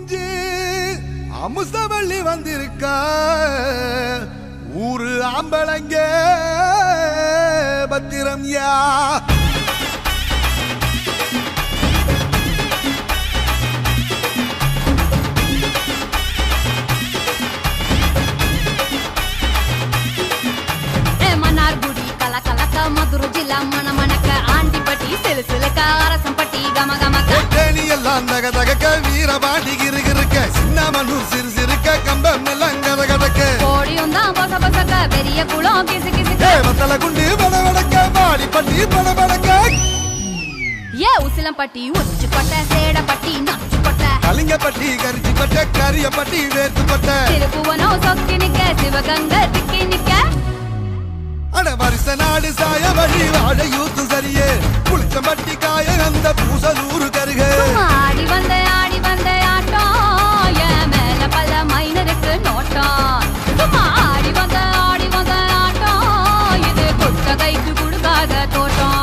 குஞ்சு அமுசவள்ளி வந்திருக்கா ஊரு ஆம்பளங்க பத்திரம் யா மதுரை ஜில்லா மணமணக்க ஆண்டிப்பட்டி சிலுசிலுக்க அரசம்பட்டி கமகமக்க தேனி எல்லாம் தக தகக்க வீரபாண்டி கிருகிருக்க சின்னமனூர் சிறு சிறுக்க கம்பம் எல்லாம் கத கதக்க கோடியும் தான் பச பசக்க பெரிய குளம் கிசு கிசுக்க வத்தல குண்டு படபடக்க பாடிப்பட்டி படபடக்க ஏ உசிலம்பட்டி உச்சிப்பட்ட சேடப்பட்டி நச்சுப்பட்ட கலிங்கப்பட்டி கரிச்சிப்பட்ட கரியப்பட்டி வேர்த்துப்பட்ட திருப்புவனோ சொக்கி நிக்க சிவகங்கை திக்கி நிக்க அட வருஷ நாடு சாய வழி வாழ யூத்து சரியே புளிச்சம்பட்டி காய அந்த பூசலூரு கருக ஆடி வந்த ஆட்டம் என் மேல பல மைனருக்கு நோட்டம் சும்மா ஆடி வந்த ஆட்டம் இது கொட்ட கைக்கு கொடுக்காத தோட்டம்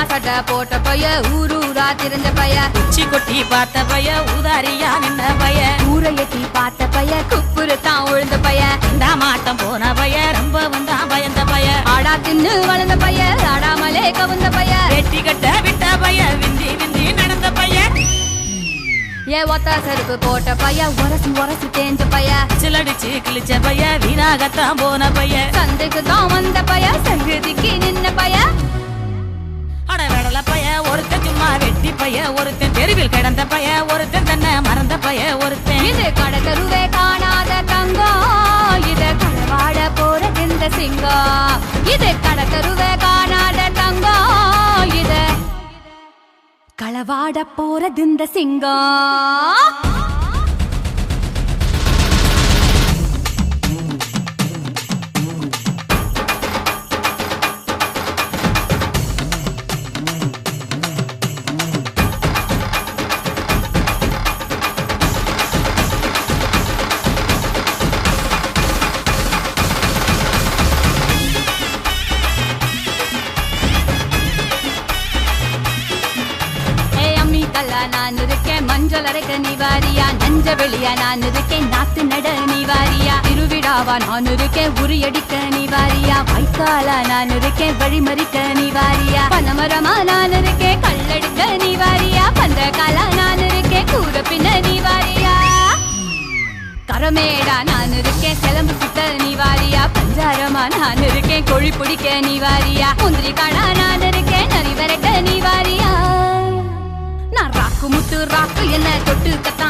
சட்ட போட்ட பைய ஊரூரா திரிஞ்ச பைய உச்சி கொட்டி பார்த்த பைய ஊதாரியா நின்ன பைய ஊரை எட்டி பார்த்த பைய குப்புரு தான் உழுந்த பைய இந்த மாட்டம் போன பைய ரொம்ப வந்தா பயந்த பைய ஆடா தின்னு வளர்ந்த பைய ஆடாமலே கவுந்த பைய வெட்டி கட்ட விட்ட பைய விந்தி விந்தி நடந்த பைய ஏ ஒத்த செருப்பு போட்ட பைய உரசி தேஞ்ச பைய சிலடிச்சு கிழிச்ச பைய வீணாகத்தான் போன பைய சந்தைக்கு தான் வந்த பைய சங்கதிக்கு நின்ன பைய அடவடல பைய ஒருத்தன் சும்மா வெட்டி பைய ஒருத்தன் தெருவில் கிடந்த பைய ஒருத்தன் தன்னை மறந்த பைய ஒருத்தன் இது கடத்தருவே காணாத தங்கம் இது களவாட போறது இந்த சிங்கம் இது கடத்தருவே காணாத தங்கம் இது களவாட போறது இந்த சிங்கம் நான் இருக்கேன் மஞ்சள் அரைக்க நீவாரியா நஞ்ச வெளியா நான் இருக்கேன் நாத்து நட நீவாரியா திருவிழாவா நான் இருக்கேன் உரியடிக்க நீவாரியா வைக்காலா நான் இருக்கேன் வழிமறிக்க நீவாரியா பனமரமா நான் இருக்கேன் கல்லடிக்க நீவாரியா பந்தகாலா நான் இருக்கேன் கூற பின்ன நீவாரியா கரமேடா நான் இருக்கேன் சிலம்பு சுத்த நீவாரியா பஞ்சாரமா நான் இருக்கேன் கொழி பிடிக்க நீவாரியா முந்திரி காடா நான் இருக்கேன் நரி வரட்ட நீவாரியா நான் ராக்கு முத்து ராக்கு என்ன தொட்டு கத்த